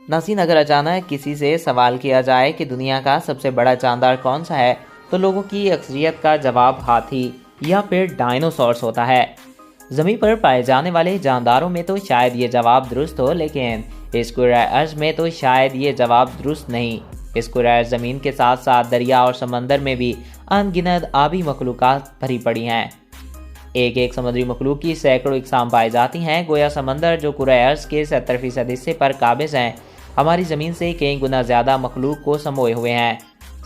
नाज़रीन, अगर अचानक किसी से सवाल किया जाए कि दुनिया का सबसे बड़ा जानदार कौन सा है, तो लोगों की अक्सरियत का जवाब हाथी या फिर डायनासोर्स होता है। ज़मीन पर पाए जाने वाले जानदारों में तो शायद ये जवाब दुरुस्त हो, लेकिन इस कुराए अर्ज़ में तो शायद ये जवाब दुरुस्त नहीं। इस कुराए ज़मीन के साथ साथ दरिया और समंदर में भी अनगिनत आबी मखलूक़ात भरी पड़ी हैं। एक एक समुद्री मखलूक की सैकड़ों इकसाम पाई जाती हैं। गोया समंदर जो कुराए अर्ज़ के 70% हिस्से पर काबिज़ हैं, हमारी ज़मीन से कई गुना ज़्यादा मखलूक को समोए हुए हैं।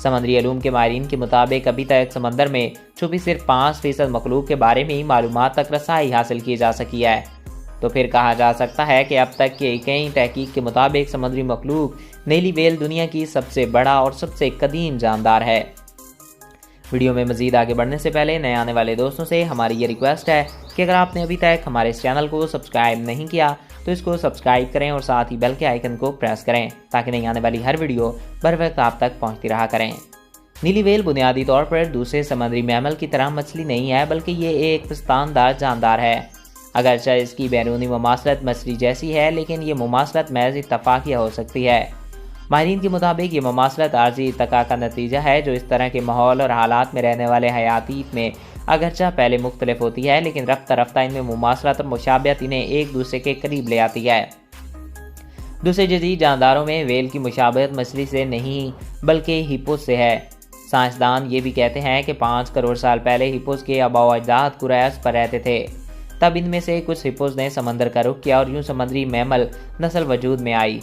समंदरी अलूम के माहिरीन के मुताबिक अभी तक समंदर में छुपी सिर्फ 5% मखलूक के बारे में ही मालूमात तक रसाई हासिल की जा सकी है। तो फिर कहा जा सकता है कि अब तक के कई तहकीक के मुताबिक समुद्री मखलूक नीली व्हेल दुनिया की सबसे बड़ा और सबसे कदीम जानदार है। वीडियो में मज़ीद आगे बढ़ने से पहले नए आने वाले दोस्तों से हमारी ये रिक्वेस्ट है कि अगर आपने अभी तक हमारे इस चैनल को सब्सक्राइब नहीं किया तो इसको सब्सक्राइब करें और साथ ही बेल के आइकन को प्रेस करें, ताकि नई आने वाली हर वीडियो बर वक्त आप तक पहुंचती रहा करें। नीली व्हेल बुनियादी तौर पर दूसरे समुद्री मैमल की तरह मछली नहीं है, बल्कि ये एक पिस्तानदार जानदार है। अगरचे इसकी बैरूनी मुमासलत मछली जैसी है, लेकिन ये मुमासलत महज इत्तफाकिया हो सकती है। माहिरीन के मुताबिक ये मुमासलत आर्जी इत्तका का नतीजा है, जो इस तरह के माहौल और हालात में रहने वाले हयातीत में अगरचा पहले मुख्तलिफ होती है, लेकिन रफ्ता रफ्ता इनमें मुमासलत और मुशाबहत इन्हें एक दूसरे के करीब ले आती है। दूसरे जदीद जानदारों में व्हेल की मुशाबहत मछली से नहीं बल्कि हिप्पोस से है। साइंसदान ये भी कहते हैं कि 5 करोड़ साल पहले हिप्पोस के आबाओ अजदाद कुराए अर्ज़ पर रहते थे। तब इनमें से कुछ हिप्पोस ने समंदर का रुख किया और यूं समुद्री मैमल नस्ल वजूद में आई।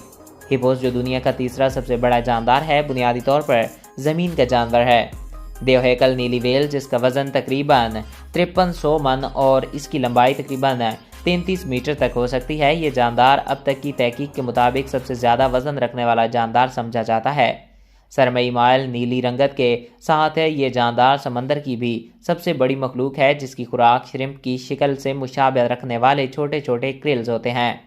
हिप्पोस जो दुनिया का तीसरा सबसे बड़ा जानदार है, बुनियादी तौर पर ज़मीन का जानवर है। देवहैकल नीली व्हेल, जिसका वज़न तकरीबन 5300 मन और इसकी लंबाई तकरीबन 33 मीटर तक हो सकती है, ये जानदार अब तक की तहकीक के मुताबिक सबसे ज़्यादा वज़न रखने वाला जानदार समझा जाता है। सरमई माल नीली रंगत के साथ है ये जानदार समंदर की भी सबसे बड़ी मखलूक है, जिसकी खुराक श्रिम्प की शिकल से मुशाबह रखने वाले छोटे छोटे क्रिल्स होते हैं।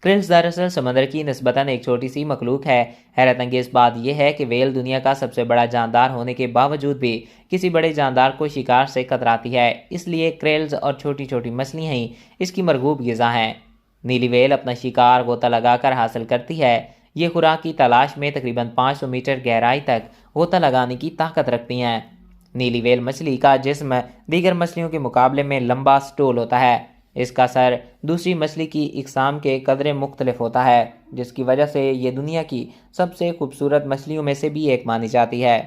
क्रिल्स दरअसल समंदर की निस्बतन एक छोटी सी मखलूक है। हैरत अंगेज बात यह है कि व्हेल दुनिया का सबसे बड़ा जानदार होने के बावजूद भी किसी बड़े जानदार को शिकार से कतराती है, इसलिए क्रिल्स और छोटी छोटी मछलियाँ ही इसकी मरगूब ग़िज़ा हैं। नीली व्हेल अपना शिकार गोता लगाकर हासिल करती है। ये खुराक की तलाश में तकरीबन 500 मीटर गहराई तक गोता लगाने की ताकत रखती हैं। नीली व्हेल मछली का जिस्म दीगर मछलियों के मुकाबले में लंबा स्टोल होता है। इसका सर दूसरी मछली की इकसाम के कदरे मुख्तलिफ होता है, जिसकी वजह से ये दुनिया की सबसे खूबसूरत मछलियों में से भी एक मानी जाती है।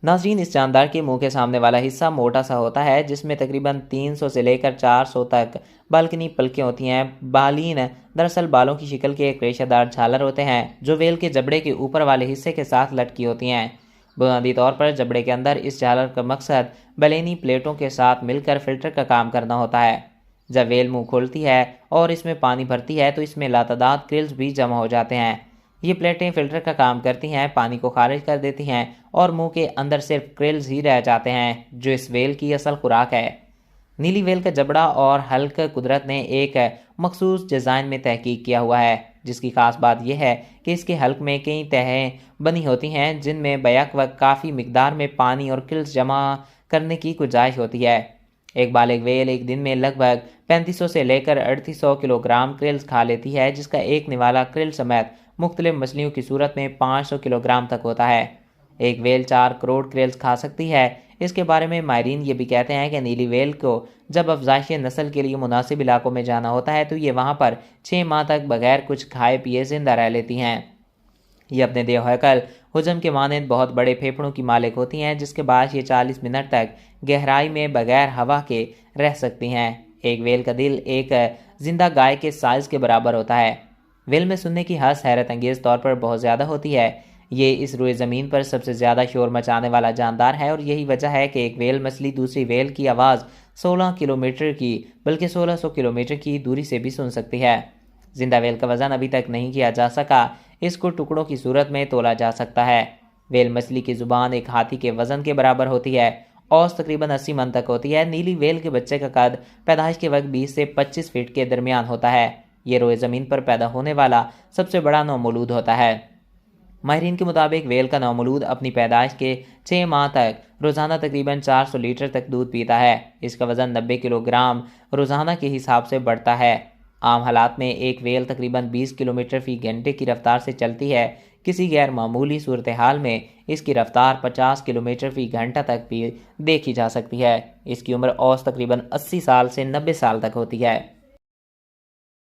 नाज़रीन, इस जानदार के मुंह के सामने वाला हिस्सा मोटा सा होता है, जिसमें तकरीबन 300 से लेकर 400 तक बालकनी पलकें होती हैं। बालीन दरअसल बालों की शिकल के एक रेशेदार झालर होते हैं, जो व्हेल के जबड़े के ऊपर वाले हिस्से के साथ लटकी होती हैं। बुनियादी तौर पर जबड़े के अंदर इस झालर का मकसद बलेनी प्लेटों के साथ मिलकर फिल्टर का काम करना होता है। जब व्हेल मुंह खोलती है और इसमें पानी भरती है, तो इसमें लातादाद क्रिल्स भी जमा हो जाते हैं। ये प्लेटें फिल्टर का काम करती हैं, पानी को खारिज कर देती हैं और मुंह के अंदर सिर्फ क्रिल्स ही रह जाते हैं, जो इस व्हेल की असल खुराक है। नीली व्हेल का जबड़ा और हल्क कुदरत ने एक मखसूस डिज़ाइन में तहकीक किया हुआ है, जिसकी खास बात यह है कि इसके हल्क में कई तहें बनी होती हैं, जिनमें बैक वक्त काफ़ी मिकदार में पानी और क्रिल्स जमा करने की गुंजाइश होती है। एक बालिग व्हेल एक दिन में लगभग 3500 से लेकर 3800 किलोग्राम क्रिल्स खा लेती है, जिसका एक निवाला क्रिल समेत मुख्तलिफ मछलियों की सूरत में 500 किलोग्राम तक होता है। एक व्हेल 4 करोड़ क्रिल्स खा सकती है। इसके बारे में माहिरीन ये भी कहते हैं कि नीली व्हेल को जब अफजाइश नस्ल के लिए मुनासिब इलाकों में जाना होता है, तो ये वहाँ पर 6 माह तक बगैर कुछ खाए पिए जिंदा रह लेती हैं। ये अपने देवहैकल हुजम के मानंद बहुत बड़े फेफड़ों की मालिक होती हैं, जिसके बाद ये 40 मिनट तक गहराई में बगैर हवा के रह सकती हैं। एक व्हेल का दिल एक जिंदा गाय के साइज़ के बराबर होता है। व्हेल में सुनने की हंस हैरत अंगेज़ तौर पर बहुत ज़्यादा होती है। ये इस रुए ज़मीन पर सबसे ज़्यादा शोर मचाने वाला जानदार है, और यही वजह है कि एक व्हेल मछली दूसरी व्हेल की आवाज़ 16 किलोमीटर की बल्कि 1600 किलोमीटर की दूरी से भी सुन सकती है। जिंदा व्हेल का वज़न अभी तक नहीं किया जा सका, इसको टुकड़ों की सूरत में तोला जा सकता है। व्हेल मछली की ज़ुबान एक हाथी के वज़न के बराबर होती है। औस तकरीबन 80 मन तक होती है। नीली व्हेल के बच्चे का कद पैदाइश के वक्त 20 से 25 फीट के दरमियान होता है। ये रोए ज़मीन पर पैदा होने वाला सबसे बड़ा नौमौलूद होता है। माहिरीन के मुताबिक व्हेल का नौमौलूद अपनी पैदाइश के 6 माह तक रोज़ाना तकरीबन 400 लीटर तक दूध पीता है। इसका वज़न 90 किलोग्राम रोज़ाना के हिसाब से बढ़ता है। عام حالات میں ایک ویل تقریباً 20 کلومیٹر فی گھنٹے کی رفتار سے چلتی ہے۔ کسی غیر معمولی صورتحال میں اس کی رفتار 50 کلومیٹر فی گھنٹہ تک بھی دیکھی جا سکتی ہے۔ اس کی عمر اوسط تقریباً 80 سال سے 90 سال تک ہوتی ہے۔